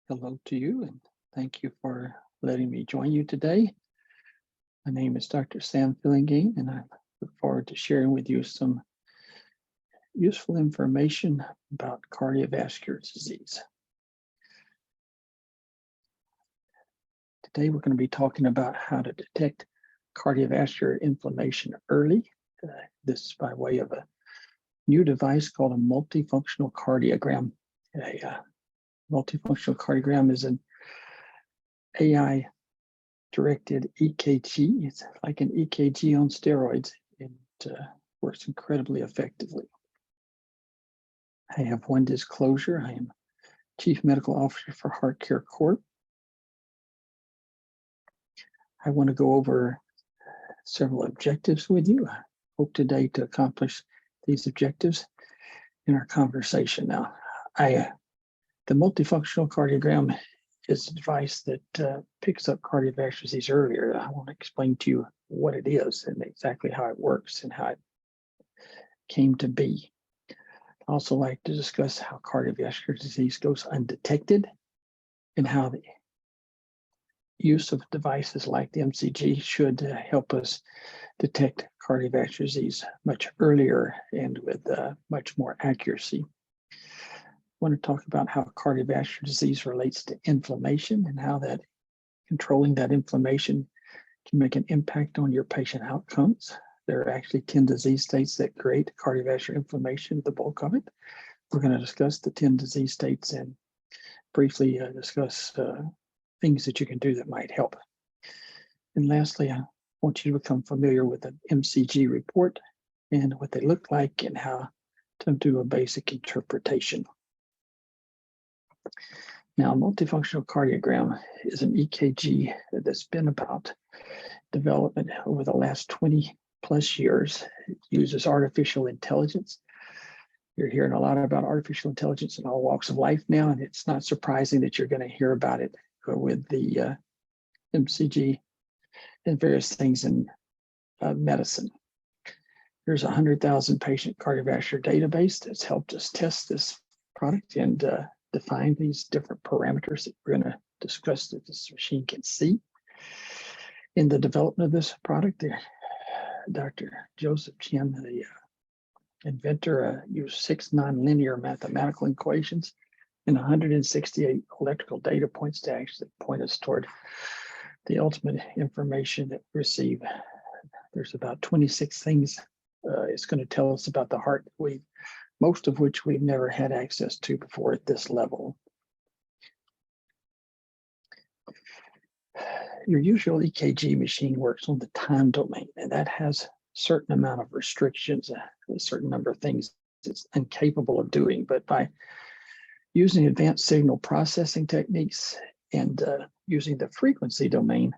Hello to you, and thank you for letting me join you today. My name is Dr. Sam Fillingane, and I look forward to sharing with you some useful information about cardiovascular disease. Today, we're going to be talking about how to detect cardiovascular inflammation early. This is by way of a new device called a multifunctional cardiogram. A multifunctional cardiogram is an AI-directed EKG. It's like an EKG on steroids. It works incredibly effectively. I have one disclosure. I am Chief Medical Officer for HeartCare Corp. I want to go over several objectives with you. I hope today to accomplish these objectives in our conversation. Now, the multifunctional cardiogram is a device that picks up cardiovascular disease earlier. I want to explain to you what it is and exactly how it works and how it came to be. I also like to discuss how cardiovascular disease goes undetected and how the use of devices like the MCG should help us detect cardiovascular disease much earlier and with much more accuracy. I want to talk about how cardiovascular disease relates to inflammation and how that controlling that inflammation can make an impact on your patient outcomes. There are actually 10 disease states that create cardiovascular inflammation, the bulk of it. We're going to discuss the 10 disease states and briefly discuss things that you can do that might help. And lastly, I want you to become familiar with the MCG report and what they look like and how to do a basic interpretation. Now, multifunctional cardiogram is an EKG that's been about development over the last 20 plus years. It uses artificial intelligence. You're hearing a lot about artificial intelligence in all walks of life now, and it's not surprising that you're going to hear about it with the MCG and various things in medicine. There's a 100,000 patient cardiovascular database that's helped us test this product and define these different parameters that we're going to discuss that this machine can see. In the development of this product, Dr. Joseph Chen, the inventor, used 6 nonlinear mathematical equations and 168 electrical data points to actually point us toward the ultimate information that we receive. There's about 26 things it's going to tell us about the heart, most of which we've never had access to before at this level. Your usual EKG machine works on the time domain, and that has a certain amount of restrictions, a certain number of things it's incapable of doing. But by using advanced signal processing techniques and using the frequency domain,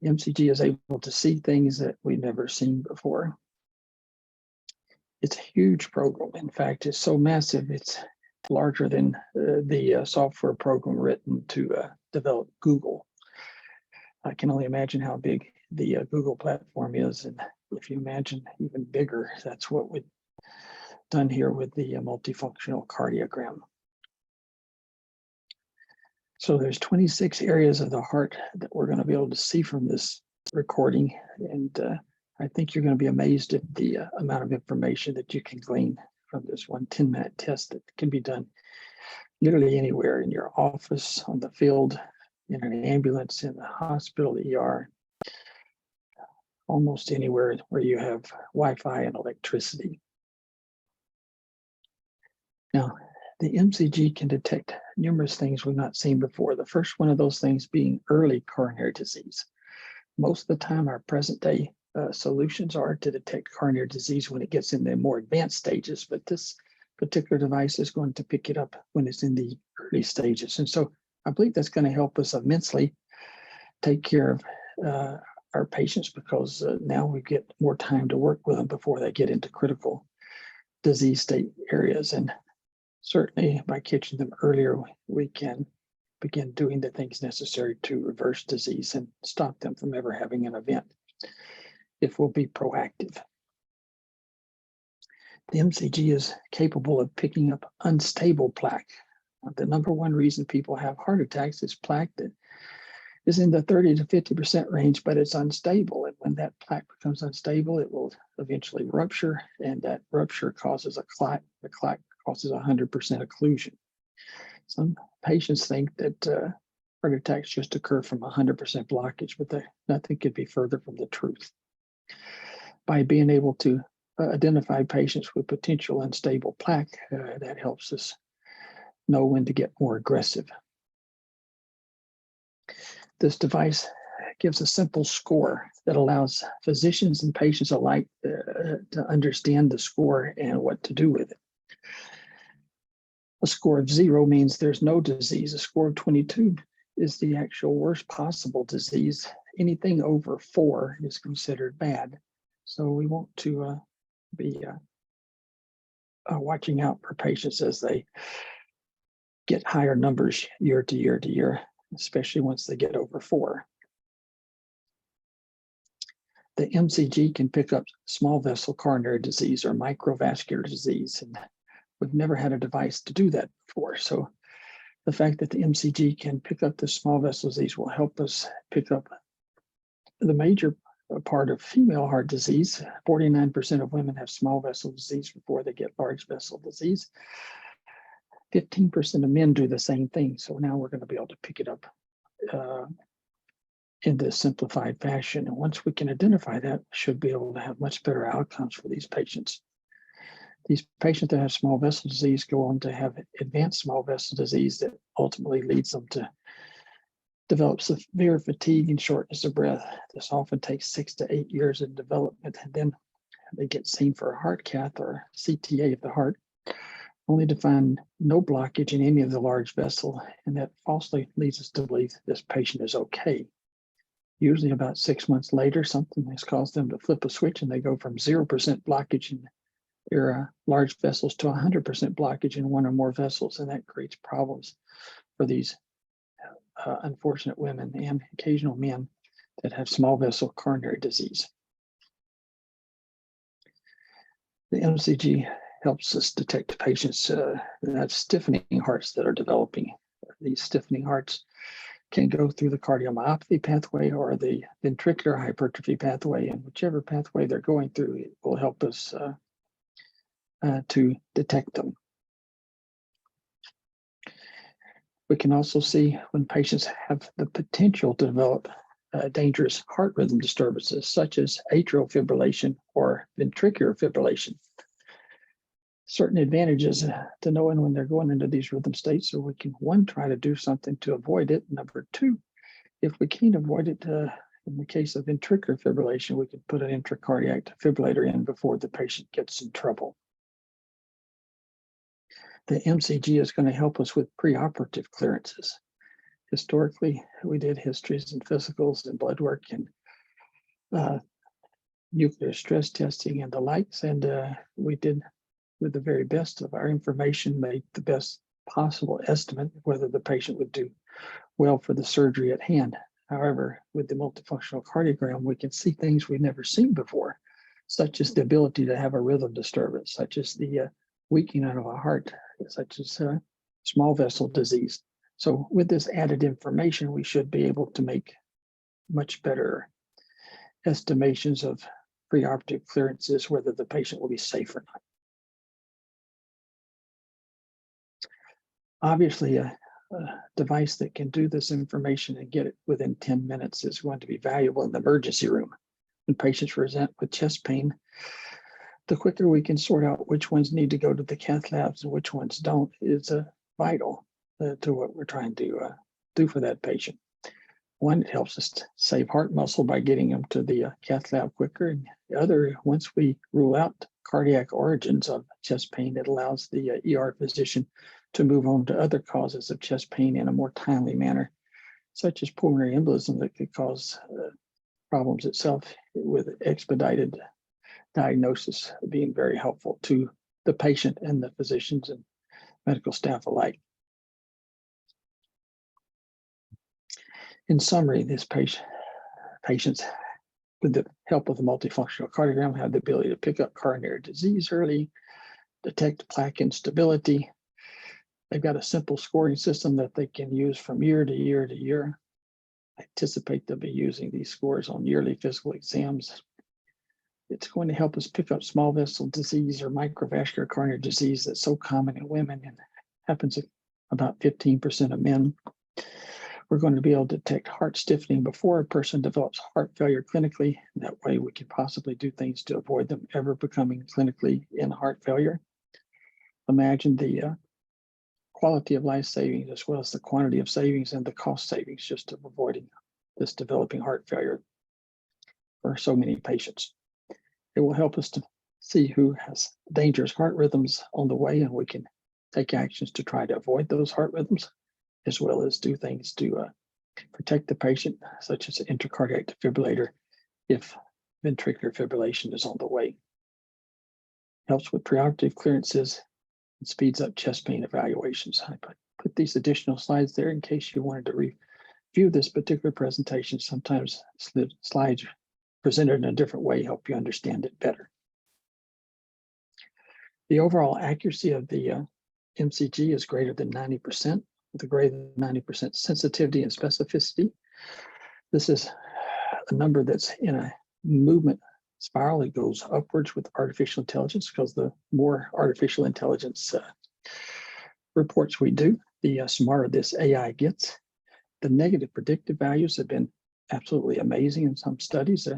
MCG is able to see things that we've never seen before. It's a huge program. In fact, it's so massive, it's larger than the software program written to develop Google. I can only imagine how big the Google platform is. And if you imagine even bigger, that's what we've done here with the multifunctional cardiogram. So there's 26 areas of the heart that we're going to be able to see from this recording. And I think you're going to be amazed at the amount of information that you can glean from this one 10-minute test that can be done literally anywhere, in your office, on the field, in an ambulance, in the hospital, ER, almost anywhere where you have Wi-Fi and electricity. Now, the MCG can detect numerous things we've not seen before. The first one of those things being early coronary disease. Most of the time, our present day solutions are to detect coronary disease when it gets in the more advanced stages, but this particular device is going to pick it up when it's in the early stages. And so I believe that's going to help us immensely take care of our patients, because now we get more time to work with them before they get into critical disease state areas. And certainly by catching them earlier, we can begin doing the things necessary to reverse disease and stop them from ever having an event, if we'll be proactive. The MCG is capable of picking up unstable plaque. The number one reason people have heart attacks is plaque that is in the 30 to 50% range, but it's unstable. And when that plaque becomes unstable, it will eventually rupture, and that rupture causes a clot. The clot causes 100% occlusion. Some patients think that heart attacks just occur from 100% blockage, but nothing could be further from the truth. By being able to identify patients with potential unstable plaque, that helps us know when to get more aggressive. This device gives a simple score that allows physicians and patients alike to understand the score and what to do with it. A score of 0 means there's no disease. A score of 22 is the actual worst possible disease. Anything over 4 is considered bad. So we want to be watching out for patients as they get higher numbers year to year to year, especially once they get over 4. The MCG can pick up small vessel coronary disease or microvascular disease, and we've never had a device to do that before. So the fact that the MCG can pick up the small vessel disease will help us pick up the major part of female heart disease. 49% of women have small vessel disease before they get large vessel disease. 15% of men do the same thing. So now we're going to be able to pick it up in this simplified fashion. And once we can identify that, we should be able to have much better outcomes for these patients. These patients that have small vessel disease go on to have advanced small vessel disease that ultimately leads them to develop severe fatigue and shortness of breath. This often takes 6 to 8 years in development, and then they get seen for a heart cath or CTA of the heart, only to find no blockage in any of the large vessel, and that falsely leads us to believe this patient is okay. Usually about 6 months later, something has caused them to flip a switch and they go from 0% blockage in their large vessels to 100% blockage in one or more vessels, and that creates problems for these unfortunate women and occasional men that have small vessel coronary disease. The MCG helps us detect patients that have stiffening hearts that are developing. These stiffening hearts can go through the cardiomyopathy pathway or the ventricular hypertrophy pathway, and whichever pathway they're going through, it will help us to detect them. We can also see when patients have the potential to develop dangerous heart rhythm disturbances, such as atrial fibrillation or ventricular fibrillation. Certain advantages to knowing when they're going into these rhythm states, so we can, 1, try to do something to avoid it. Number 2, if we can't avoid it, in the case of ventricular fibrillation, we can put an intracardiac defibrillator in before the patient gets in trouble. The MCG is going to help us with preoperative clearances. Historically, we did histories and physicals and blood work and nuclear stress testing and the likes, and we did, with the very best of our information, made the best possible estimate of whether the patient would do well for the surgery at hand. However, with the multifunctional cardiogram, we can see things we've never seen before, such as the ability to have a rhythm disturbance, such as the weakening of a heart, such as small vessel disease. So with this added information, we should be able to make much better estimations of preoperative clearances, whether the patient will be safe or not. Obviously, a device that can do this information and get it within 10 minutes is going to be valuable in the emergency room. When patients present with chest pain, the quicker we can sort out which ones need to go to the cath labs and which ones don't is vital to what we're trying to do for that patient. 1, it helps us to save heart muscle by getting them to the cath lab quicker. And the other, once we rule out cardiac origins of chest pain, it allows the ER physician to move on to other causes of chest pain in a more timely manner, such as pulmonary embolism that could cause problems itself, with expedited diagnosis being very helpful to the patient and the physicians and medical staff alike. In summary, these patients, with the help of the multifunctional cardiogram, have the ability to pick up coronary disease early, detect plaque instability, They've got a simple scoring system that they can use from year to year to year. I anticipate they'll be using these scores on yearly physical exams. It's going to help us pick up small vessel disease or microvascular coronary disease that's so common in women and happens in about 15% of men. We're going to be able to detect heart stiffening before a person develops heart failure clinically. That way we can possibly do things to avoid them ever becoming clinically in heart failure. Imagine the quality of life savings as well as the quantity of savings and the cost savings just of avoiding this developing heart failure for so many patients. It will help us to see who has dangerous heart rhythms on the way, and we can take actions to try to avoid those heart rhythms, as well as do things to protect the patient, such as an intracardiac defibrillator if ventricular fibrillation is on the way. Helps with preoperative clearances and speeds up chest pain evaluations. I put these additional slides there in case you wanted to review this particular presentation. Sometimes slides presented in a different way help you understand it better. The overall accuracy of the MCG is greater than 90%, with a greater than 90% sensitivity and specificity. This is a number that's in a movement spiral. It goes upwards with artificial intelligence, because the more artificial intelligence reports we do, the smarter this AI gets. The negative predictive values have been absolutely amazing in some studies,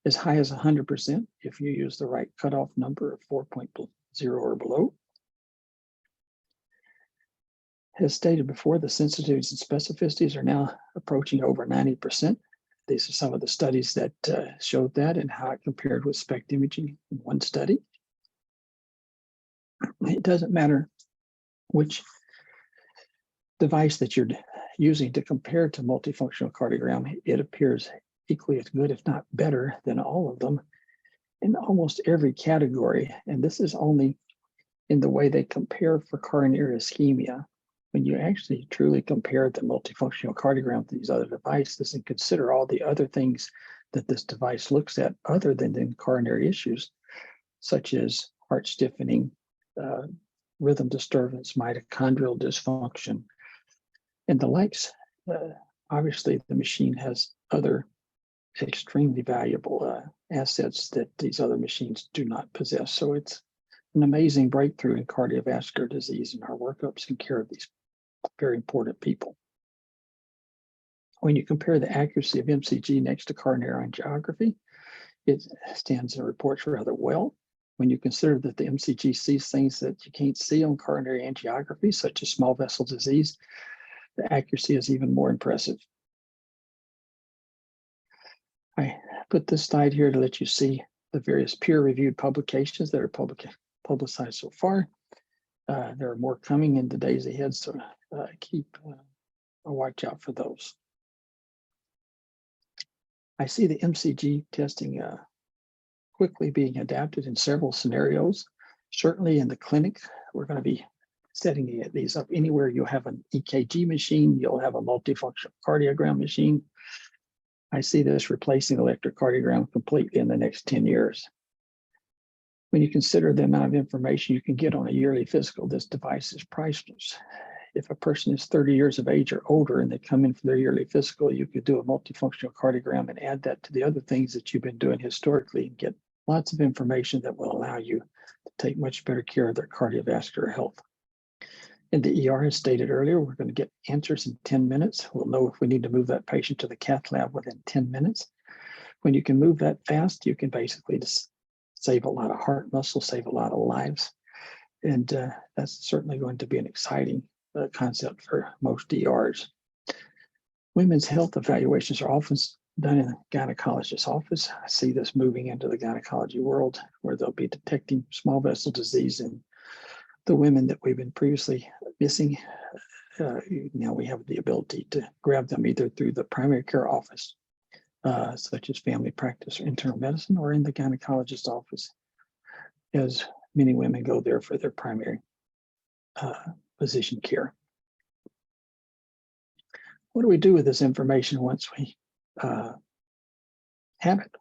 as high as 100% if you use the right cutoff number of 4.0 or below. As stated before, the sensitivities and specificities are now approaching over 90%. These are some of the studies that showed that and how it compared with SPECT imaging in one study. It doesn't matter which device that you're using to compare to multifunctional cardiogram, it appears equally as good, if not better, than all of them in almost every category. And this is only in the way they compare for coronary ischemia. When you actually truly compare the multifunctional cardiogram to these other devices and consider all the other things that this device looks at other than coronary issues, such as heart stiffening, rhythm disturbance, mitochondrial dysfunction, and the likes, obviously the machine has other extremely valuable assets that these other machines do not possess. So it's an amazing breakthrough in cardiovascular disease in our workups and care of these very important people. When you compare the accuracy of MCG next to coronary angiography, it stands in reports rather well. When you consider that the MCG sees things that you can't see on coronary angiography, such as small vessel disease, the accuracy is even more impressive. I put this slide here to let you see the various peer-reviewed publications that are publicized so far. There are more coming in the days ahead, so keep a watch out for those. I see the MCG testing quickly being adapted in several scenarios. Certainly in the clinic, we're going to be setting these up anywhere you have an EKG machine, you'll have a multifunctional cardiogram machine. I see this replacing electrocardiogram completely in the next 10 years. When you consider the amount of information you can get on a yearly physical, this device is priceless. If a person is 30 years of age or older and they come in for their yearly physical, you could do a multifunctional cardiogram and add that to the other things that you've been doing historically and get lots of information that will allow you to take much better care of their cardiovascular health. In the ER, as stated earlier, we're going to get answers in 10 minutes. We'll know if we need to move that patient to the cath lab within 10 minutes. When you can move that fast, you can basically just save a lot of heart muscle, save a lot of lives. And that's certainly going to be an exciting concept for most ERs. Women's health evaluations are often done in a gynecologist's office. I see this moving into the gynecology world, where they'll be detecting small vessel disease in the women that we've been previously missing. Now we have the ability to grab them either through the primary care office, such as family practice or internal medicine, or in the gynecologist's office, as many women go there for their primary physician care. What do we do with this information once we have it?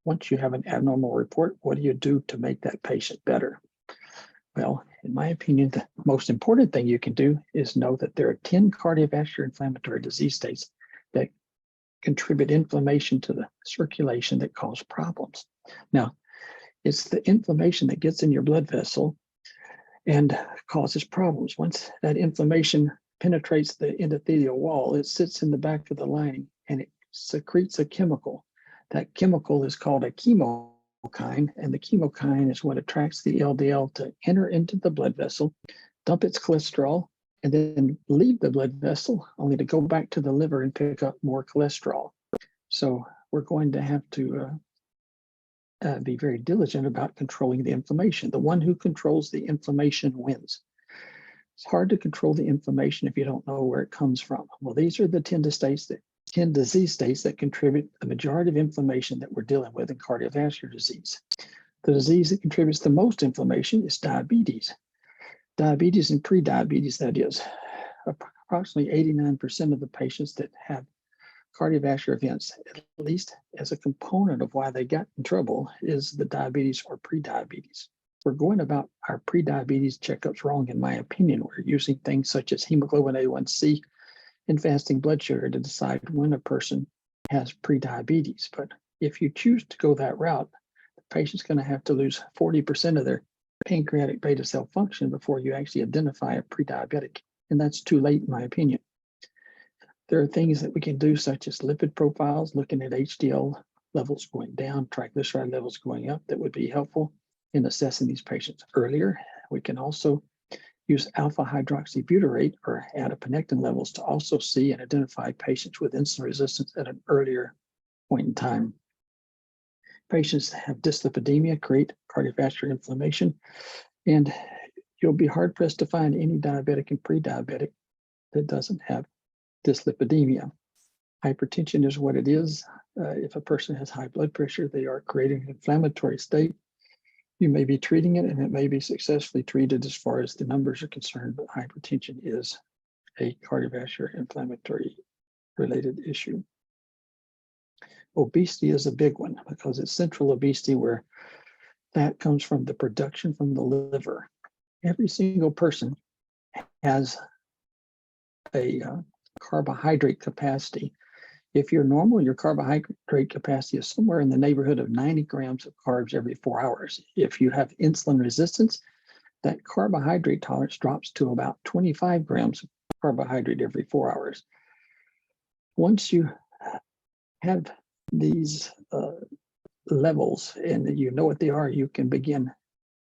Once you have an abnormal report, what do you do to make that patient better? Well, in my opinion, the most important thing you can do is know that there are 10 cardiovascular inflammatory disease states that contribute inflammation to the circulation that cause problems. Now, it's the inflammation that gets in your blood vessel and causes problems. Once that inflammation penetrates the endothelial wall, it sits in the back of the lining and it secretes a chemical. That chemical is called a chemokine, and the chemokine is what attracts the LDL to enter into the blood vessel, dump its cholesterol, and then leave the blood vessel, only to go back to the liver and pick up more cholesterol. So we're going to have to be very diligent about controlling the inflammation. The one who controls the inflammation wins. It's hard to control the inflammation if you don't know where it comes from. Well, these are the 10 disease states that contribute the majority of inflammation that we're dealing with in cardiovascular disease. The disease that contributes the most inflammation is diabetes. Diabetes and pre-diabetes, that is. Approximately 89% of the patients that have cardiovascular events, at least as a component of why they got in trouble, is the diabetes or pre-diabetes. We're going about our pre-diabetes checkups wrong, in my opinion. We're using things such as hemoglobin A1C and fasting blood sugar to decide when a person has pre-diabetes. But if you choose to go that route, the patient's going to have to lose 40% of their pancreatic beta cell function before you actually identify a pre-diabetic. And that's too late, in my opinion. There are things that we can do, such as lipid profiles, looking at HDL levels going down, triglyceride levels going up, that would be helpful in assessing these patients earlier. We can also use alpha hydroxybutyrate or adiponectin levels to also see and identify patients with insulin resistance at an earlier point in time. Patients that have dyslipidemia create cardiovascular inflammation, and you'll be hard pressed to find any diabetic and pre-diabetic that doesn't have dyslipidemia. Hypertension is what it is. If a person has high blood pressure, they are creating an inflammatory state. You may be treating it, and it may be successfully treated as far as the numbers are concerned, but hypertension is a cardiovascular inflammatory related issue. Obesity is a big one because it's central obesity, where that comes from the production from the liver. Every single person has a carbohydrate capacity. If you're normal, your carbohydrate capacity is somewhere in the neighborhood of 90 grams of carbs every 4 hours. If you have insulin resistance, that carbohydrate tolerance drops to about 25 grams of carbohydrate every 4 hours. Once you have these levels and you know what they are, you can begin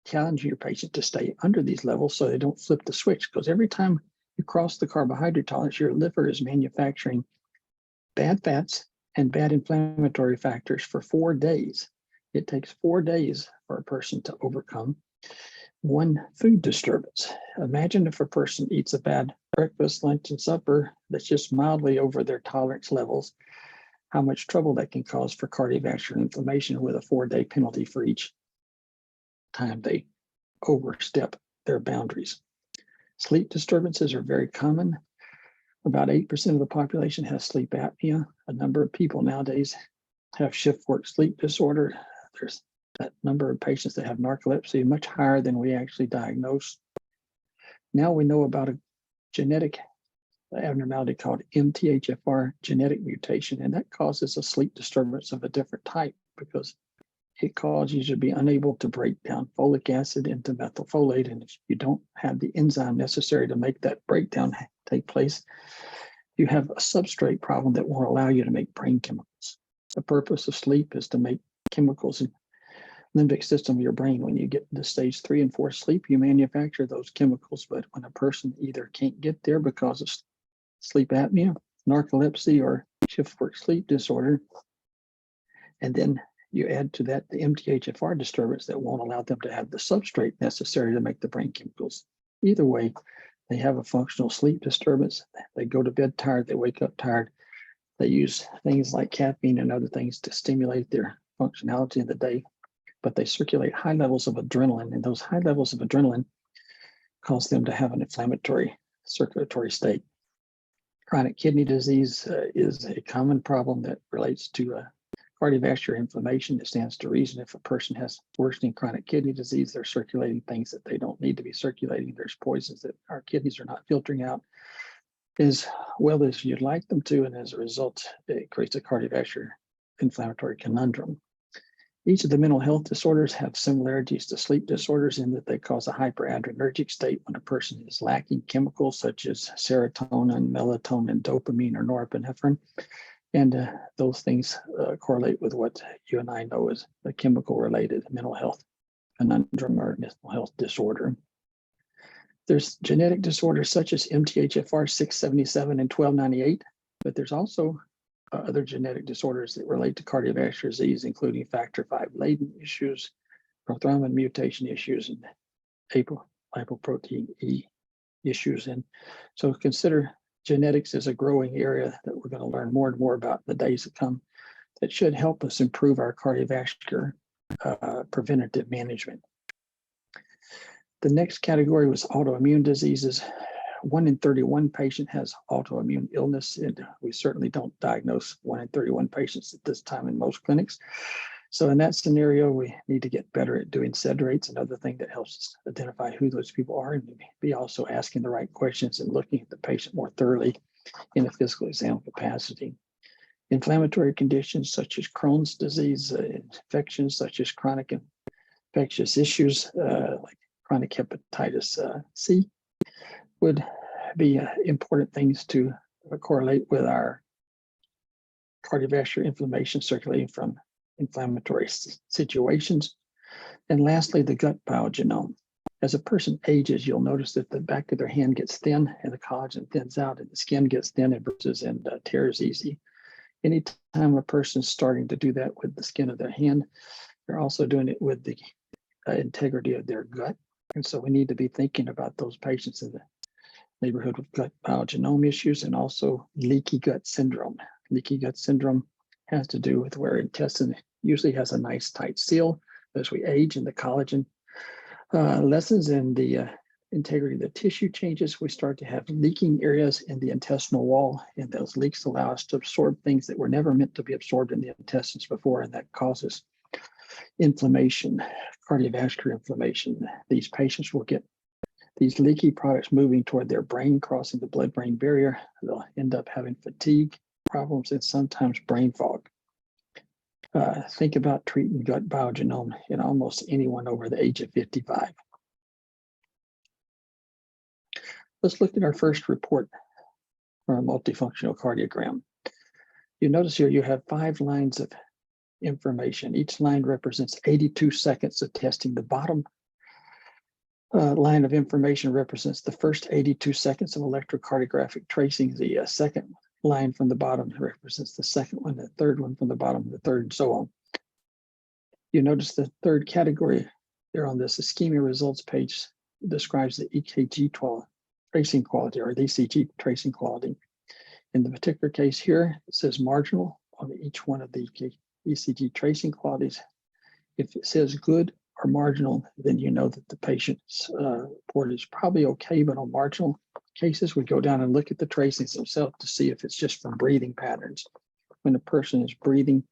challenging your patient to stay under these levels so they don't flip the switch, because every time you cross the carbohydrate tolerance, your liver is manufacturing bad fats and bad inflammatory factors for 4 days. It takes 4 days for a person to overcome one food disturbance. Imagine if a person eats a bad breakfast, lunch, and supper that's just mildly over their tolerance levels, how much trouble that can cause for cardiovascular inflammation, with a 4-day penalty for each time they overstep their boundaries. Sleep disturbances are very common. About 8% of the population has sleep apnea. A number of people nowadays have shift work sleep disorder. There's that number of patients that have narcolepsy, much higher than we actually diagnose. Now we know about a genetic abnormality called MTHFR genetic mutation, and that causes a sleep disturbance of a different type because it causes you to be unable to break down folic acid into methylfolate. And if you don't have the enzyme necessary to make that breakdown take place, you have a substrate problem that won't allow you to make brain chemicals. The purpose of sleep is to make chemicals in the limbic system of your brain. When you get into stage 3 and 4 sleep, you manufacture those chemicals. But when a person either can't get there because of sleep apnea, narcolepsy, or shift work sleep disorder, and then you add to that the MTHFR disturbance that won't allow them to have the substrate necessary to make the brain chemicals. Either way, they have a functional sleep disturbance. They go to bed tired, they wake up tired. They use things like caffeine and other things to stimulate their functionality in the day, but they circulate high levels of adrenaline, and those high levels of adrenaline cause them to have an inflammatory circulatory state. Chronic kidney disease is a common problem that relates to Cardiovascular inflammation, it stands to reason if a person has worsening chronic kidney disease, they're circulating things that they don't need to be circulating. There's poisons that our kidneys are not filtering out as well as you'd like them to, and as a result, it creates a cardiovascular inflammatory conundrum. Each of the mental health disorders have similarities to sleep disorders in that they cause a hyperadrenergic state when a person is lacking chemicals such as serotonin, melatonin, dopamine, or norepinephrine. And those things correlate with what you and I know as a chemical-related mental health conundrum or mental health disorder. There's genetic disorders such as MTHFR 677 and 1298, but there's also other genetic disorders that relate to cardiovascular disease, including factor V latent issues, prothrombin mutation issues, and lipoprotein E issues. And so consider genetics as a growing area that we're going to learn more and more about in the days to come that should help us improve our cardiovascular preventative management. The next category was autoimmune diseases. 1 in 31 patient has autoimmune illness, and we certainly don't diagnose 1 in 31 patients at this time in most clinics. So in that scenario, we need to get better at doing SED rates, another thing that helps us identify who those people are, and be also asking the right questions and looking at the patient more thoroughly in a physical exam capacity. Inflammatory conditions such as Crohn's disease, infections such as chronic infectious issues like chronic hepatitis C would be important things to correlate with our cardiovascular inflammation circulating from inflammatory situations. And lastly, the gut biogenome. As a person ages, you'll notice that the back of their hand gets thin and the collagen thins out and the skin gets thin and bruises and tears easy. Anytime a person's starting to do that with the skin of their hand, they're also doing it with the integrity of their gut. And so we need to be thinking about those patients in the neighborhood with gut biogenome issues and also leaky gut syndrome. Leaky gut syndrome has to do with where intestine usually has a nice tight seal. As we age and the collagen lessens and the integrity of the tissue changes, we start to have leaking areas in the intestinal wall, and those leaks allow us to absorb things that were never meant to be absorbed in the intestines before, and that causes inflammation, cardiovascular inflammation. These patients will get these leaky products moving toward their brain, crossing the blood-brain barrier. They'll end up having fatigue problems and sometimes brain fog. Think about treating gut biogenome in almost anyone over the age of 55. Let's look at our first report for a multifunctional cardiogram. You notice here you have 5 lines of information. Each line represents 82 seconds of testing. The bottom line of information represents the first 82 seconds of electrocardiographic tracing. The second line from the bottom represents the second one, the third one from the bottom, the third, and so on. You notice the third category there on this ischemia results page describes the EKG tracing quality or the ECG tracing quality. In the particular case here, it says marginal on each one of the ECG tracing qualities. If it says good or marginal, then you know that the patient's report is probably okay, but on marginal cases, we go down and look at the tracings themselves to see if it's just from breathing patterns. When a person is breathing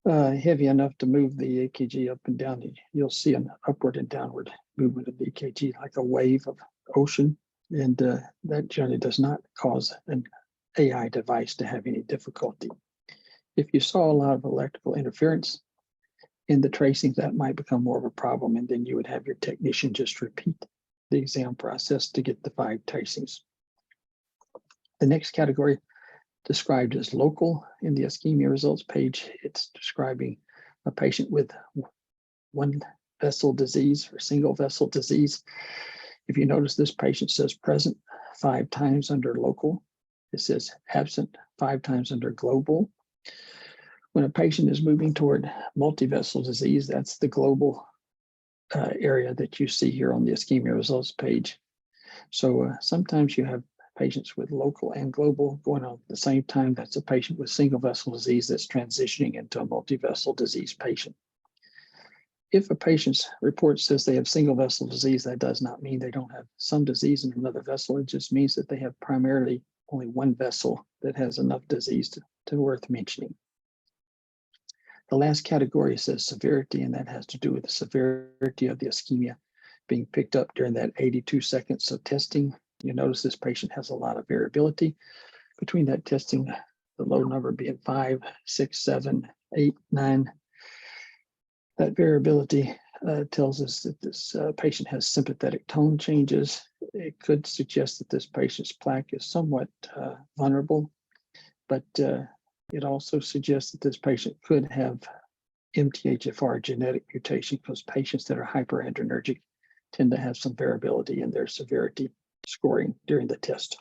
heavy enough to move the EKG up and down, you'll see an upward and downward movement of the EKG like a wave of ocean, and that generally does not cause an AI device to have any difficulty. If you saw a lot of electrical interference in the tracing, that might become more of a problem, and then you would have your technician just repeat the exam process to get the 5 tracings. The next category described as local in the ischemia results page, it's describing a patient with 1 vessel disease or single vessel disease. If you notice, this patient says present 5 times under local. It says absent 5 times under global. When a patient is moving toward multivessel disease, that's the global area that you see here on the ischemia results page. So sometimes you have patients with local and global going on at the same time. That's a patient with single vessel disease that's transitioning into a multivessel disease patient. If a patient's report says they have single vessel disease, that does not mean they don't have some disease in another vessel. It just means that they have primarily only 1 vessel that has enough disease to worth mentioning. The last category says severity, and that has to do with the severity of the ischemia being picked up during that 82 seconds of testing. You notice this patient has a lot of variability between that testing, the low number being 5, 6, 7, 8, 9. That variability tells us that this patient has sympathetic tone changes. It could suggest that this patient's plaque is somewhat vulnerable, but it also suggests that this patient could have MTHFR genetic mutation, because patients that are hyperandronergic tend to have some variability in their severity scoring during the test.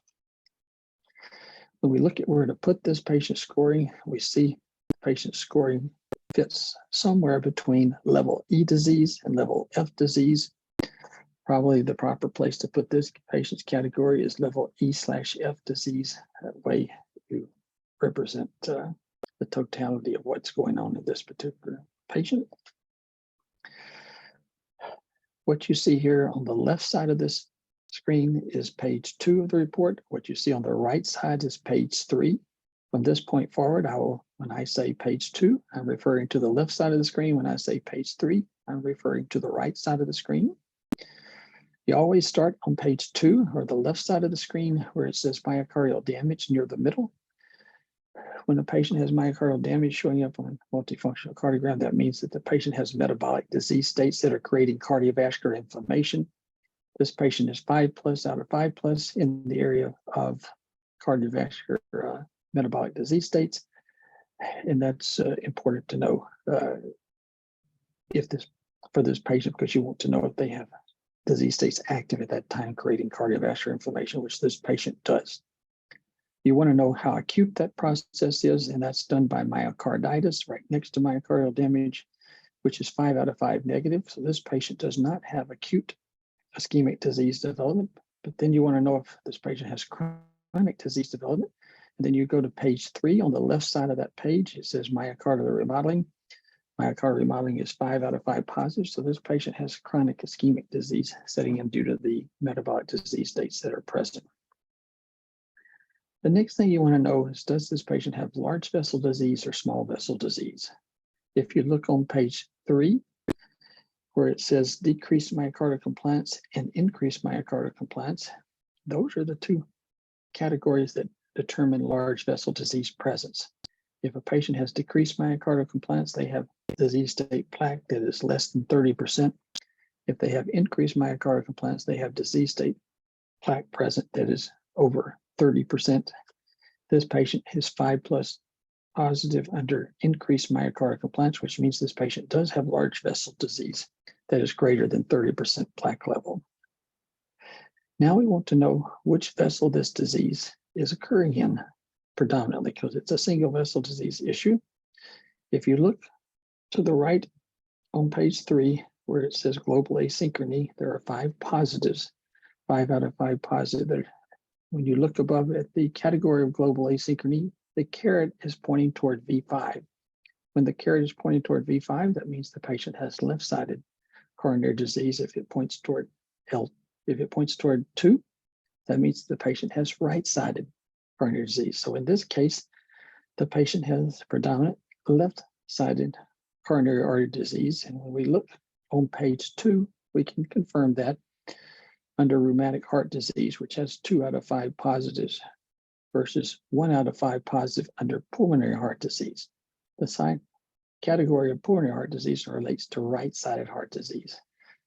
When we look at where to put this patient scoring, we see patient scoring fits somewhere between level E disease and level F disease. Probably the proper place to put this patient's category is level E/F disease. That way you represent the totality of what's going on in this particular patient. What you see here on the left side of this screen is page 2 of the report. What you see on the right side is page 3. From this point forward, when I say page 2, I'm referring to the left side of the screen. When I say page 3, I'm referring to the right side of the screen. You always start on page 2 or the left side of the screen where it says myocardial damage near the middle. When a patient has myocardial damage showing up on a multifunctional cardiogram, that means that the patient has metabolic disease states that are creating cardiovascular inflammation. This patient is 5+ out of 5+ in the area of cardiovascular metabolic disease states. And that's important to know for this patient, because you want to know if they have disease states active at that time creating cardiovascular inflammation, which this patient does. You want to know how acute that process is, and that's done by myocarditis right next to myocardial damage, which is 5 out of 5 negative. So this patient does not have acute ischemic disease development. But then you want to know if this patient has chronic disease development. And then you go to page 3 on the left side of that page. It says myocardial remodeling. Myocardial remodeling is 5 out of 5 positive. So this patient has chronic ischemic disease setting in due to the metabolic disease states that are present. The next thing you want to know is, does this patient have large vessel disease or small vessel disease? If you look on page 3, where it says decreased myocardial compliance and increased myocardial compliance, those are the two categories that determine large vessel disease presence. If a patient has decreased myocardial compliance, they have disease state plaque that is less than 30%. If they have increased myocardial compliance, they have disease state plaque present that is over 30%. This patient is 5+ positive under increased myocardial compliance, which means this patient does have large vessel disease that is greater than 30% plaque level. Now we want to know which vessel this disease is occurring in predominantly, because it's a single vessel disease issue. If you look to the right on page 3, where it says global asynchrony, there are 5 positives, 5 out of 5 positive. When you look above at the category of global asynchrony, the caret is pointing toward V5. When the caret is pointing toward V5, that means the patient has left-sided coronary disease. If it points toward 2, that means the patient has right-sided coronary disease. So in this case, the patient has predominant left-sided coronary artery disease. And when we look on page 2, we can confirm that under rheumatic heart disease, which has 2 out of 5 positives versus 1 out of 5 positive under pulmonary heart disease. The category of pulmonary heart disease relates to right-sided heart disease.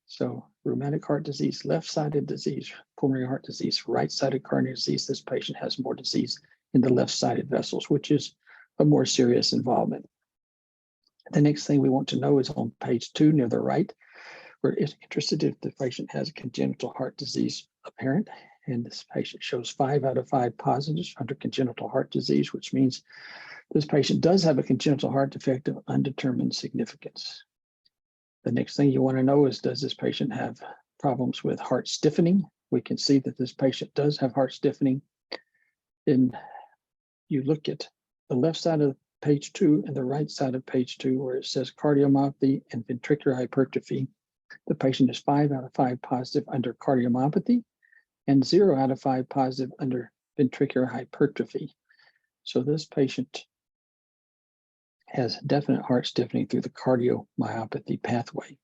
So rheumatic heart disease, left-sided disease, pulmonary heart disease, right-sided coronary disease, this patient has more disease in the left-sided vessels, which is a more serious involvement. The next thing we want to know is on page 2 near the right. We're interested if the patient has a congenital heart disease apparent, and this patient shows 5 out of 5 positives under congenital heart disease, which means this patient does have a congenital heart defect of undetermined significance. The next thing you want to know is, does this patient have problems with heart stiffening? We can see that this patient does have heart stiffening. And you look at the left side of page 2 and the right side of page 2, where it says cardiomyopathy and ventricular hypertrophy. The patient is 5 out of 5 positive under cardiomyopathy and 0 out of 5 positive under ventricular hypertrophy. So this patient has definite heart stiffening through the cardiomyopathy pathway.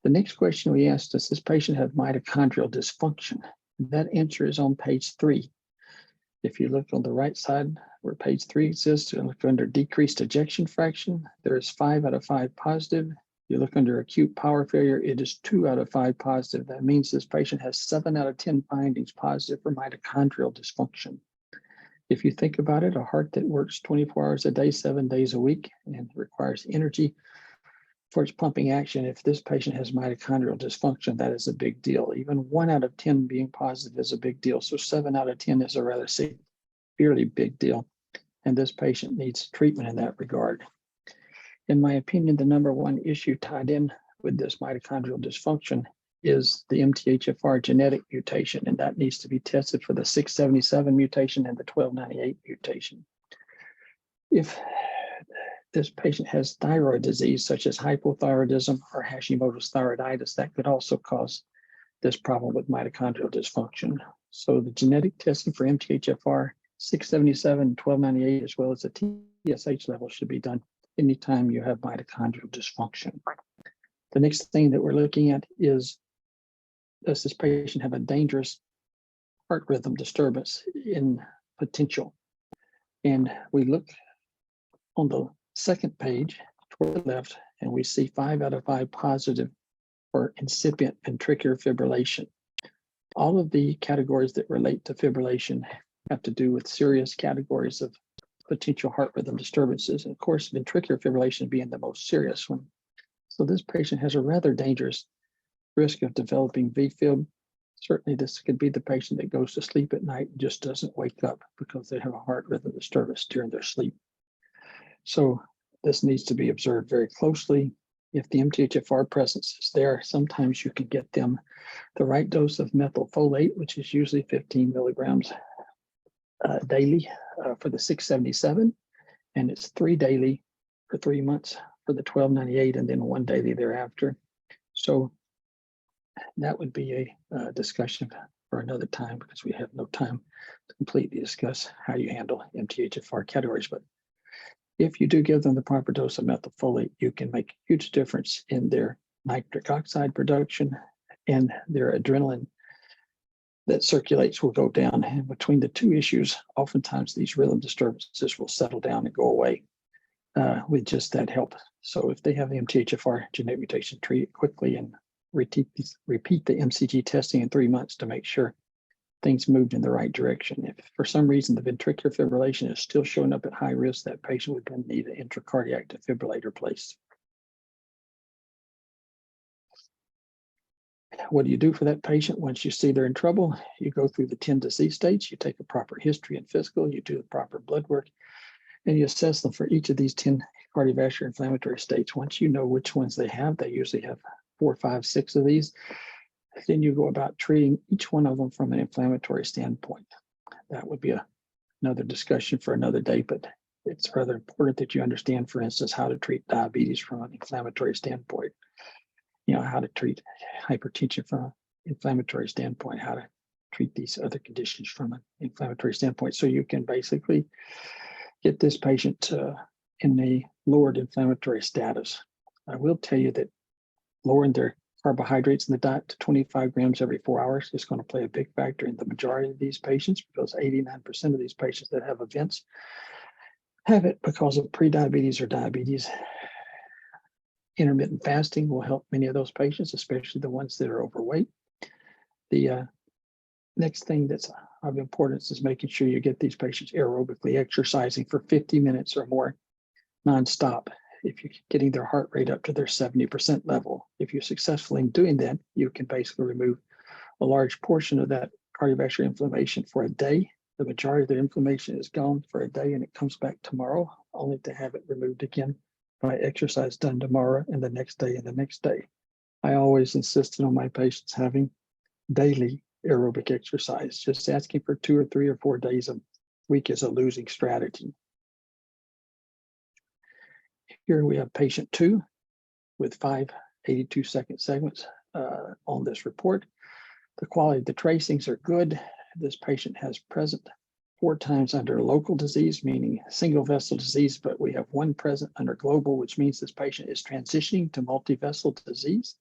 The next question we asked, does this patient have mitochondrial dysfunction? That answer is on page 3. If you look on the right side where page 3 exists, you look under decreased ejection fraction, there is 5 out of 5 positive. You look under acute power failure, it is 2 out of 5 positive. That means this patient has 7 out of 10 findings positive for mitochondrial dysfunction. If you think about it, a heart that works 24 hours a day, 7 days a week, and requires energy for its pumping action, if this patient has mitochondrial dysfunction, that is a big deal. Even 1 out of 10 being positive is a big deal. So 7 out of 10 is a rather severely big deal. And this patient needs treatment in that regard. In my opinion, the number one issue tied in with this mitochondrial dysfunction is the MTHFR genetic mutation, and that needs to be tested for the 677 mutation and the 1298 mutation. If this patient has thyroid disease, such as hypothyroidism or Hashimoto's thyroiditis, that could also cause this problem with mitochondrial dysfunction. So the genetic testing for MTHFR, 677, and 1298, as well as the TSH level, should be done anytime you have mitochondrial dysfunction. The next thing that we're looking at is, does this patient have a dangerous heart rhythm disturbance in potential? And we look on the second page toward the left, and we see 5 out of 5 positive for incipient ventricular fibrillation. All of the categories that relate to fibrillation have to do with serious categories of potential heart rhythm disturbances. And of course, ventricular fibrillation being the most serious one. So this patient has a rather dangerous risk of developing VFib. Certainly this could be the patient that goes to sleep at night and just doesn't wake up because they have a heart rhythm disturbance during their sleep. So this needs to be observed very closely. If the MTHFR presence is there, sometimes you can get them the right dose of methylfolate, which is usually 15 milligrams daily for the 677, and it's 3 daily for 3 months for the 1298, and then 1 daily thereafter. So that would be a discussion for another time, because we have no time to completely discuss how you handle MTHFR categories. But if you do give them the proper dose of methylfolate, you can make a huge difference in their nitric oxide production, and their adrenaline that circulates will go down. And between the two issues, oftentimes these rhythm disturbances will settle down and go away with just that help. So if they have the MTHFR genetic mutation, treat it quickly and repeat the MCG testing in 3 months to make sure things moved in the right direction. If for some reason the ventricular fibrillation is still showing up at high risk, that patient would then need an intracardiac defibrillator placed. What do you do for that patient once you see they're in trouble? You go through the 10 disease states, you take a proper history and physical, you do the proper blood work, and you assess them for each of these 10 cardiovascular inflammatory states. Once you know which ones they usually have 4, 5, 6 of these, then you go about treating each one of them from an inflammatory standpoint. That would be another discussion for another day, but it's rather important that you understand, for instance, how to treat diabetes from an inflammatory standpoint. You know, how to treat hypertension from an inflammatory standpoint, how to treat these other conditions from an inflammatory standpoint. So you can basically get this patient in a lowered inflammatory status. I will tell you that lowering their carbohydrates in the diet to 25 grams every 4 hours is going to play a big factor in the majority of these patients, because 89% of these patients that have events have it because of prediabetes or diabetes. Intermittent fasting will help many of those patients, especially the ones that are overweight. The next thing that's of importance is making sure you get these patients aerobically exercising for 50 minutes or more nonstop. If you're getting their heart rate up to their 70% level, if you're successful in doing that, you can basically remove a large portion of that cardiovascular inflammation for a day. The majority of the inflammation is gone for a day, and it comes back tomorrow, only to have it removed again by exercise done tomorrow and the next day and the next day. I always insisted on my patients having daily aerobic exercise. Just asking for 2 or 3 or 4 days a week is a losing strategy. Here we have patient 2 with 5 82-second segments on this report. The quality of the tracings are good. This patient has present 4 times under local disease, meaning single vessel disease, but we have 1 present under global, which means this patient is transitioning to multi-vessel disease.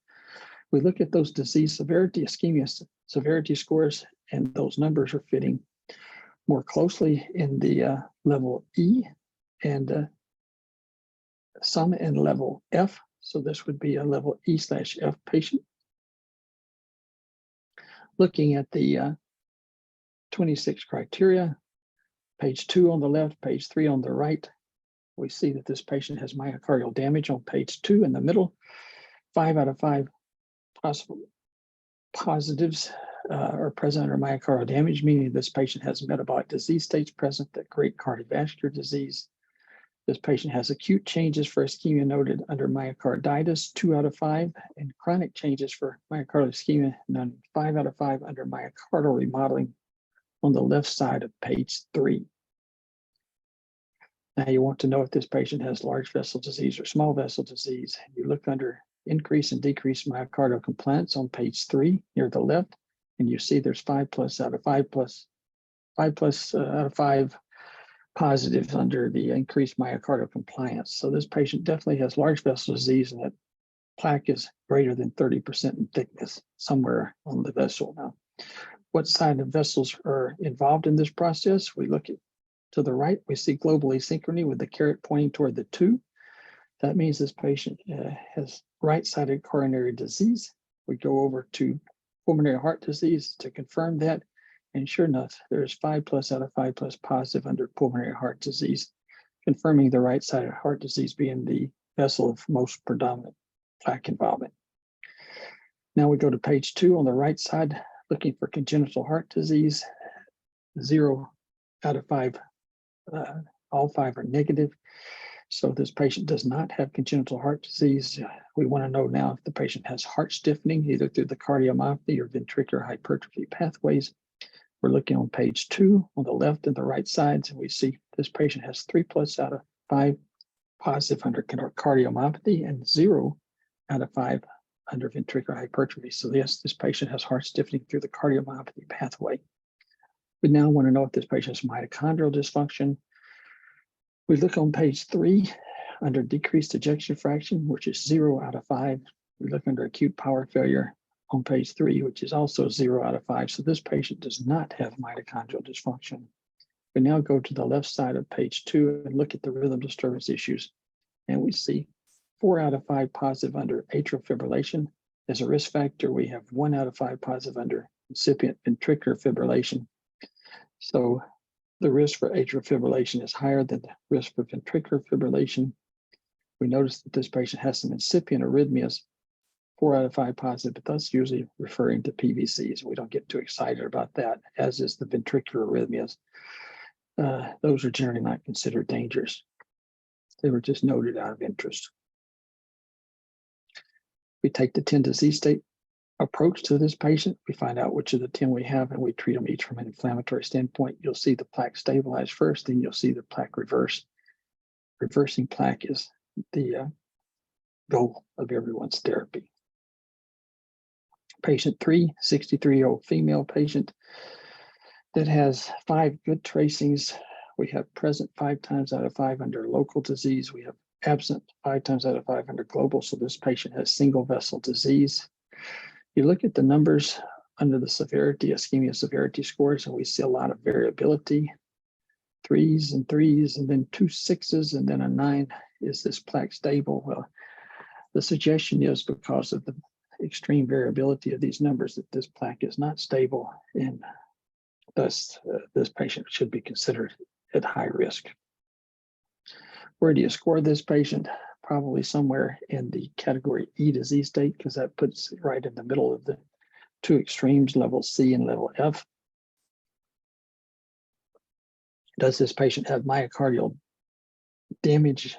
We look at those disease severity, ischemia severity scores, and those numbers are fitting more closely in the level E and some in level F. So this would be a level E/F patient. Looking at the 26 criteria, page 2 on the left, page 3 on the right, we see that this patient has myocardial damage on page 2 in the middle. 5 out of 5 possible positives are present under myocardial damage, meaning this patient has metabolic disease states present that create cardiovascular disease. This patient has acute changes for ischemia noted under myocarditis, 2 out of 5, and chronic changes for myocardial ischemia, none, 5 out of 5 under myocardial remodeling on the left side of page 3. Now you want to know if this patient has large vessel disease or small vessel disease. You look under increase and decrease myocardial compliance on page 3 near the left, and you see there's 5 plus out of 5 plus 5 plus out of 5 positives under the increased myocardial compliance. So this patient definitely has large vessel disease, and that plaque is greater than 30% in thickness somewhere on the vessel. Now, what side of vessels are involved in this process? We look at to the right, we see global asynchrony with the caret pointing toward the 2. That means this patient has right-sided coronary disease. We go over to pulmonary heart disease to confirm that. And sure enough, there's 5 plus out of 5 plus positive under pulmonary heart disease, confirming the right-sided heart disease being the vessel of most predominant plaque involvement. Now we go to page 2 on the right side, looking for congenital heart disease. 0 out of 5, all 5 are negative. So this patient does not have congenital heart disease. We want to know now if the patient has heart stiffening, either through the cardiomyopathy or ventricular hypertrophy pathways. We're looking on page 2 on the left and the right sides, and we see this patient has 3 plus out of 5 positive under cardiomyopathy and 0 out of 5 under ventricular hypertrophy. So yes, this patient has heart stiffening through the cardiomyopathy pathway. We now want to know if this patient has mitochondrial dysfunction. We look on page 3 under decreased ejection fraction, which is 0 out of 5. We look under acute power failure on page 3, which is also 0 out of 5. So this patient does not have mitochondrial dysfunction. We now go to the left side of page 2 and look at the rhythm disturbance issues. And we see 4 out of 5 positive under atrial fibrillation. As a risk factor, we have 1 out of 5 positive under incipient ventricular fibrillation. So the risk for atrial fibrillation is higher than the risk for ventricular fibrillation. We notice that this patient has some incipient arrhythmias, 4 out of 5 positive, but that's usually referring to PVCs. We don't get too excited about that, as is the ventricular arrhythmias. Those are generally not considered dangerous. They were just noted out of interest. We take the 10 disease state approach to this patient. We find out which of the 10 we have, and we treat them each from an inflammatory standpoint. You'll see the plaque stabilize first, then you'll see the plaque reverse. Reversing plaque is the goal of everyone's therapy. Patient 3, 63-year-old female patient that has 5 good tracings. We have present 5 times out of 5 under local disease. We have absent 5 times out of 5 under global. So this patient has single vessel disease. You look at the numbers under the severity, ischemia severity scores, and we see a lot of variability. 3s and 3s, and then 2 6s, and then a 9. Is this plaque stable? Well, the suggestion is because of the extreme variability of these numbers that this plaque is not stable, and thus this patient should be considered at high risk. Where do you score this patient? Probably somewhere in the category E disease state, because that puts it right in the middle of the 2 extremes, level C and level F. Does this patient have myocardial damage?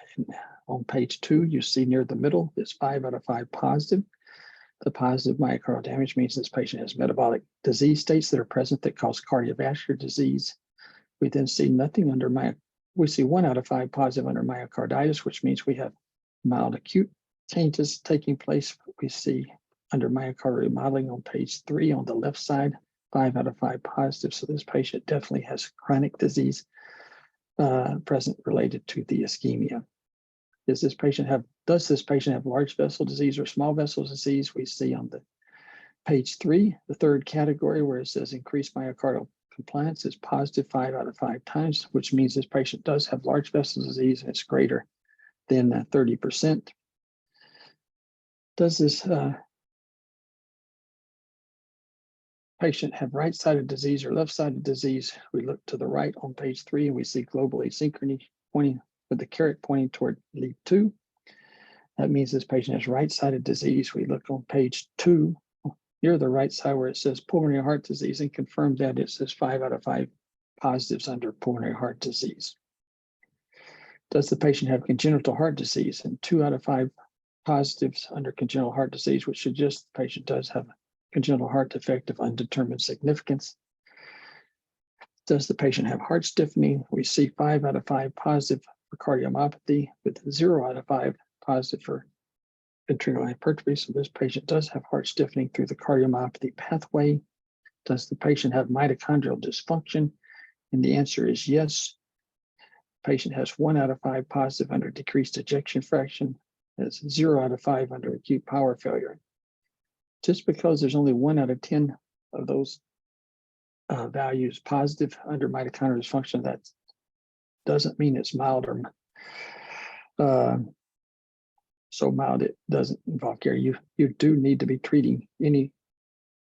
On page 2, you see near the middle, it's 5 out of 5 positive. The positive myocardial damage means this patient has metabolic disease states that are present that cause cardiovascular disease. We then see nothing under we see 1 out of 5 positive under myocarditis, which means we have mild acute changes taking place. We see under myocardial remodeling on page 3 on the left side, 5 out of 5 positive. So this patient definitely has chronic disease present related to the ischemia. Does this patient have large vessel disease or small vessel disease? We see on the page 3, the third category where it says increased myocardial compliance is positive 5 out of 5 times, which means this patient does have large vessel disease and it's greater than 30%. Does this patient have right-sided disease or left-sided disease? We look to the right on page 3 and we see global asynchrony pointing with the caret pointing toward lead 2. That means this patient has right-sided disease. We look on page 2 near the right side where it says pulmonary heart disease and confirm that it says 5 out of 5 positives under pulmonary heart disease. Does the patient have congenital heart disease? And 2 out of 5 positives under congenital heart disease, which suggests the patient does have a congenital heart defect of undetermined significance. Does the patient have heart stiffening? We see 5 out of 5 positive for cardiomyopathy with 0 out of 5 positive for ventricular hypertrophy. So this patient does have heart stiffening through the cardiomyopathy pathway. Does the patient have mitochondrial dysfunction? And the answer is yes. The patient has 1 out of 5 positive under decreased ejection fraction. That's 0 out of 5 under acute power failure. Just because there's only 1 out of 10 of those values positive under mitochondrial dysfunction, that doesn't mean it's mild or so mild it doesn't involve care. You do need to be treating any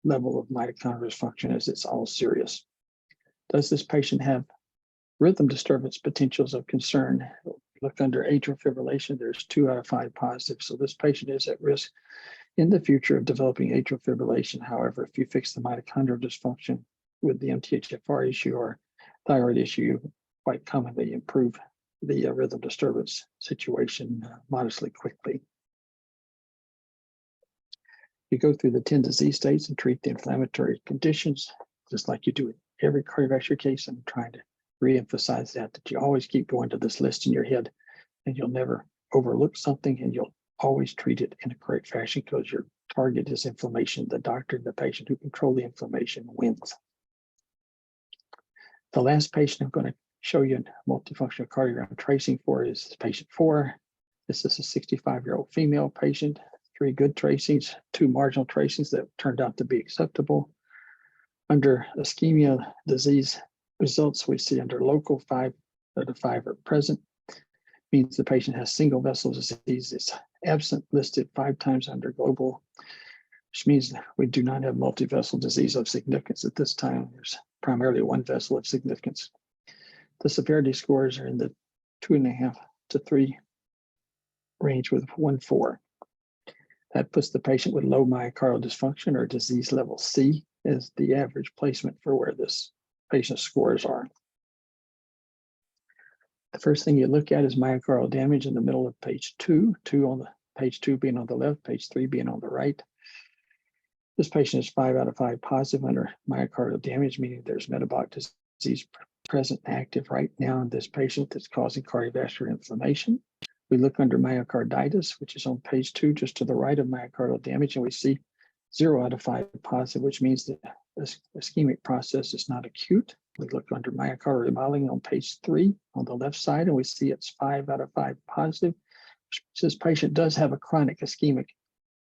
level of mitochondrial dysfunction as it's all serious. Does this patient have rhythm disturbance potentials of concern? Look under atrial fibrillation, there's 2 out of 5 positive. So this patient is at risk in the future of developing atrial fibrillation. However, if you fix the mitochondrial dysfunction with the MTHFR issue or thyroid issue, you quite commonly improve the rhythm disturbance situation modestly quickly. You go through the 10 disease states and treat the inflammatory conditions, just like you do in every cardiovascular case. I'm trying to re-emphasize that you always keep going to this list in your head and you'll never overlook something and you'll always treat it in a correct fashion because your target is inflammation. The doctor and the patient who control the inflammation wins. The last patient I'm going to show you a multifunctional cardiogram tracing for is patient 4. This is a 65-year-old female patient, 3 good tracings, 2 marginal tracings that turned out to be acceptable. Under ischemia disease results, we see under local 5 out of 5 are present. Means the patient has single vessel disease. It's absent listed 5 times under global, which means we do not have multi-vessel disease of significance at this time. There's primarily 1 vessel of significance. The severity scores are in the 2.5 to 3 range with 1-4. That puts the patient with low myocardial dysfunction or disease level C as the average placement for where this patient's scores are. The first thing you look at is myocardial damage in the middle of page 2, page 2 being on the left, page 3 being on the right. This patient is 5 out of 5 positive under myocardial damage, meaning there's metabolic disease present and active right now in this patient that's causing cardiovascular inflammation. We look under myocarditis, which is on page 2, just to the right of myocardial damage, and we see 0 out of 5 positive, which means that this ischemic process is not acute. We look under myocardial remodeling on page 3 on the left side, and we see it's 5 out of 5 positive, which means this patient does have a chronic ischemic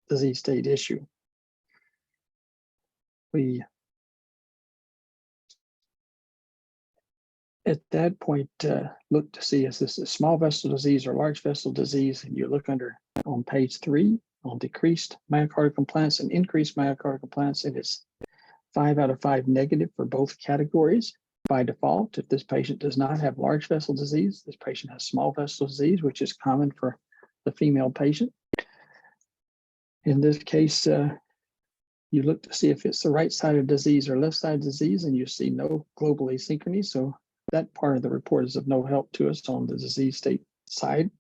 disease state issue. We, at that point, look to see is this a small vessel disease or large vessel disease, and you look under on page 3 on decreased myocardial compliance and increased myocardial compliance, and it's 5 out of 5 negative for both categories. By default, if this patient does not have large vessel disease, this patient has small vessel disease, which is common for the female patient. In this case, you look to see if it's the right-sided disease or left-sided disease, and you see no global asynchrony. So that part of the report is of no help to us on the disease state side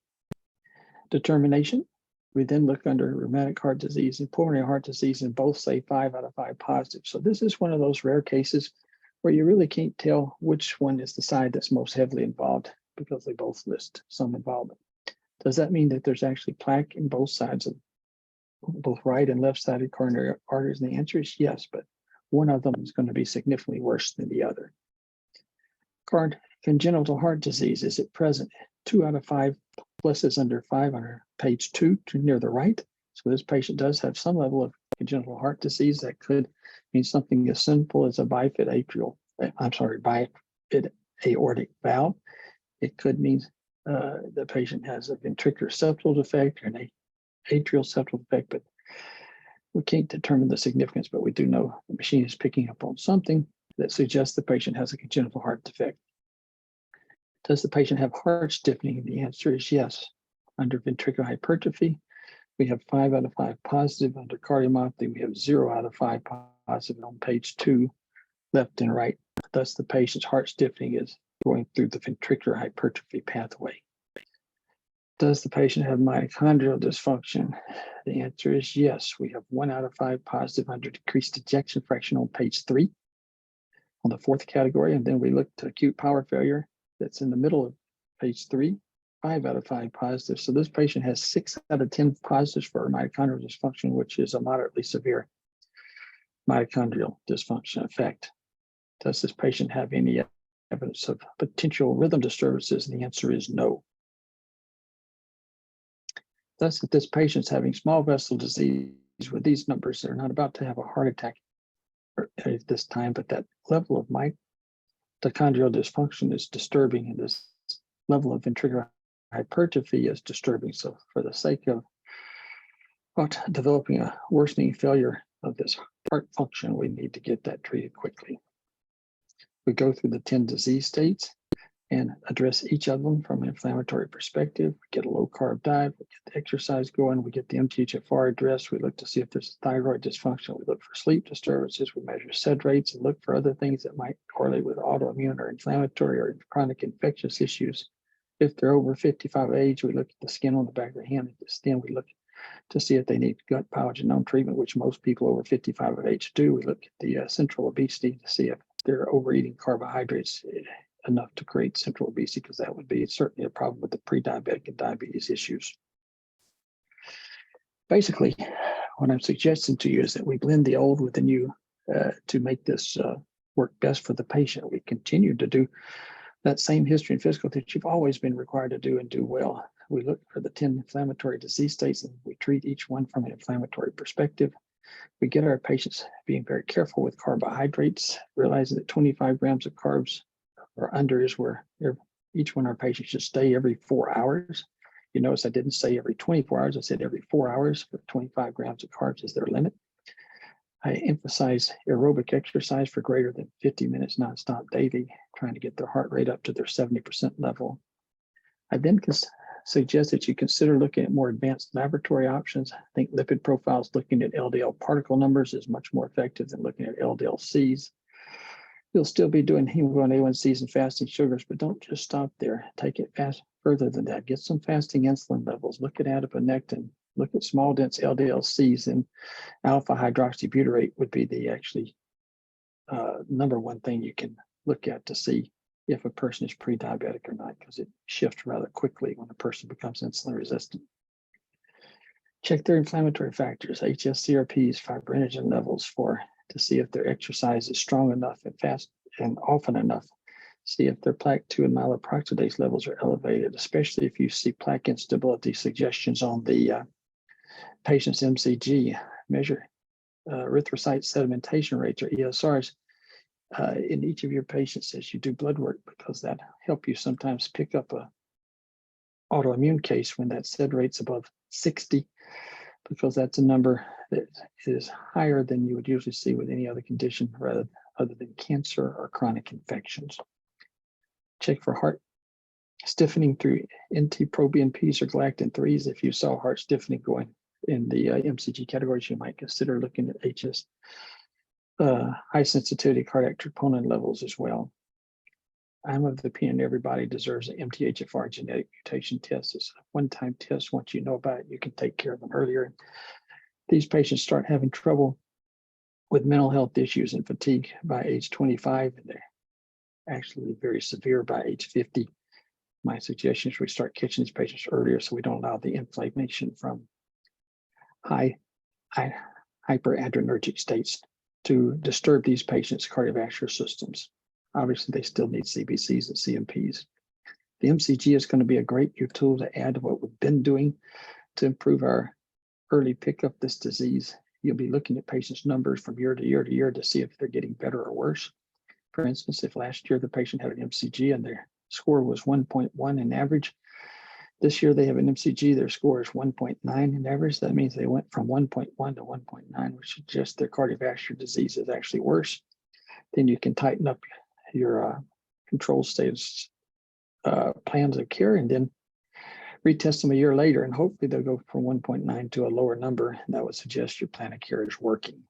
determination. We then look under rheumatic heart disease and pulmonary heart disease, and both say 5 out of 5 positive. So this is one of those rare cases where you really can't tell which one is the side that's most heavily involved because they both list some involvement. Does that mean that there's actually plaque in both sides of both right and left-sided coronary arteries? And the answer is yes, but one of them is going to be significantly worse than the other. Congenital heart disease, is it present? 2 out of 5 pluses under 5 on page 2 to near the right. So this patient does have some level of congenital heart disease. That could mean something as simple as a bifid aortic valve. It could mean the patient has a ventricular septal defect or an atrial septal defect, but we can't determine the significance, but we do know the machine is picking up on something that suggests the patient has a congenital heart defect. Does the patient have heart stiffening? The answer is yes. Under ventricular hypertrophy, we have 5 out of 5 positive. Under cardiomyopathy, we have 0 out of 5 positive on page 2, left and right. Thus, the patient's heart stiffening is going through the ventricular hypertrophy pathway. Does the patient have mitochondrial dysfunction? The answer is yes. We have 1 out of 5 positive under decreased ejection fraction on page 3 on the 4th category. And then we look to acute power failure. That's in the middle of page 3, 5 out of 5 positive. So this patient has 6 out of 10 positives for mitochondrial dysfunction, which is a moderately severe mitochondrial dysfunction effect. Does this patient have any evidence of potential rhythm disturbances? And the answer is no. Thus, if this patient's having small vessel disease with these numbers, they're not about to have a heart attack at this time, but that level of mitochondrial dysfunction is disturbing, and this level of ventricular hypertrophy is disturbing. So for the sake of developing a worsening failure of this heart function, we need to get that treated quickly. We go through the 10 disease states and address each of them from an inflammatory perspective. We get a low-carb diet, we get the exercise going, we get the MTHFR addressed, we look to see if there's thyroid dysfunction, we look for sleep disturbances, we measure SED rates, and look for other things that might correlate with autoimmune or inflammatory or chronic infectious issues. If they're over 55 age, we look at the skin on the back of the hand and the skin. We look to see if they need gut pyogenome treatment, which most people over 55 of age do. We look at the central obesity to see if they're overeating carbohydrates enough to create central obesity, because that would be certainly a problem with the pre-diabetic and diabetes issues. Basically, what I'm suggesting to you is that we blend the old with the new to make this work best for the patient. We continue to do that same history and physical that you've always been required to do and do well. We look for the 10 inflammatory disease states and we treat each one from an inflammatory perspective. We get our patients being very careful with carbohydrates, realizing that 25 grams of carbs or under is where each one of our patients should stay every 4 hours. You notice I didn't say every 24 hours, I said every 4 hours, for 25 grams of carbs is their limit. I emphasize aerobic exercise for greater than 50 minutes nonstop daily, trying to get their heart rate up to their 70% level. I then suggest that you consider looking at more advanced laboratory options. I think lipid profiles looking at LDL particle numbers is much more effective than looking at LDL-Cs. You'll still be doing hemoglobin A1Cs and fasting sugars, but don't just stop there. Take it further than that. Get some fasting insulin levels. Look at adiponectin. Look at small dense LDL-Cs, and alpha hydroxybutyrate would be the actually number one thing you can look at to see if a person is pre-diabetic or not, because it shifts rather quickly when a person becomes insulin resistant. Check their inflammatory factors, hsCRPs, fibrinogen levels to see if their exercise is strong enough and fast and often enough. See if their plaque-2 and myeloperoxidase levels are elevated, especially if you see plaque instability suggestions on the patient's MCG. Measure erythrocyte sedimentation rates, or ESRs, in each of your patients as you do blood work, because that help you sometimes pick up a autoimmune case when that SED rate's above 60, because that's a number that is higher than you would usually see with any other condition other than cancer or chronic infections. Check for heart stiffening through NT-proBNPs or galactin-3s. If you saw heart stiffening going in the MCG categories, you might consider looking at HS, high sensitivity cardiac troponin levels as well. I'm of the opinion everybody deserves an MTHFR genetic mutation test. It's a one-time test. Once you know about it, you can take care of them earlier. These patients start having trouble with mental health issues and fatigue by age 25, and they're actually very severe by age 50. My suggestion is we start catching these patients earlier so we don't allow the inflammation from high hyperadrenergic states to disturb these patients' cardiovascular systems. Obviously, they still need CBCs and CMPs. The MCG is going to be a great new tool to add to what we've been doing to improve our early pickup of this disease. You'll be looking at patients' numbers from year to year to year to see if they're getting better or worse. For instance, if last year the patient had an MCG and their score was 1.1 in average, this year they have an MCG, their score is 1.9 in average. That means they went from 1.1 to 1.9, which suggests their cardiovascular disease is actually worse. Then you can tighten up your control status plans of care and then retest them a year later, and hopefully they'll go from 1.9 to a lower number. And that would suggest your plan of care is working.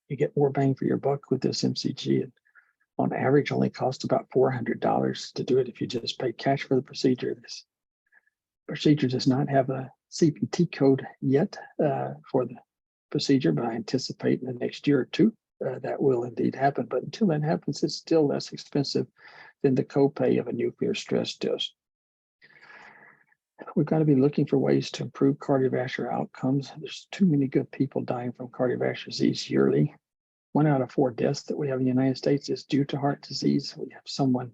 You get more bang for your buck with this MCG. It, on average, only costs about $400 to do it if you just pay cash for the procedure. This procedure does not have a CPT code yet for the procedure, but I anticipate in the next year or two that will indeed happen. But until that happens, it's still less expensive than the copay of a nuclear stress test. We've got to be looking for ways to improve cardiovascular outcomes. There's too many good people dying from cardiovascular disease yearly. 1 out of 4 deaths that we have in the United States is due to heart disease. We have someone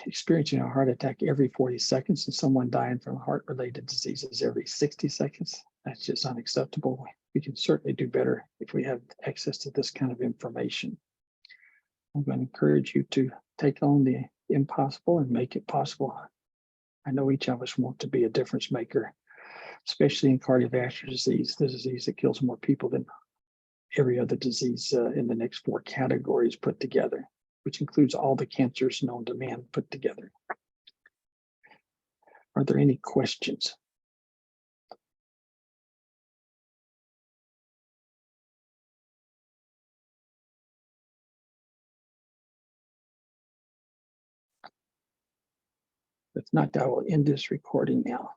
experiencing a heart attack every 40 seconds and someone dying from heart-related diseases every 60 seconds. That's just unacceptable. We can certainly do better if we have access to this kind of information. I'm going to encourage you to take on the impossible and make it possible. I know each of us want to be a difference maker, especially in cardiovascular disease, the disease that kills more people than every other disease in the next 4 categories put together, which includes all the cancers known to man put together. Are there any questions? If not, I will end this recording now.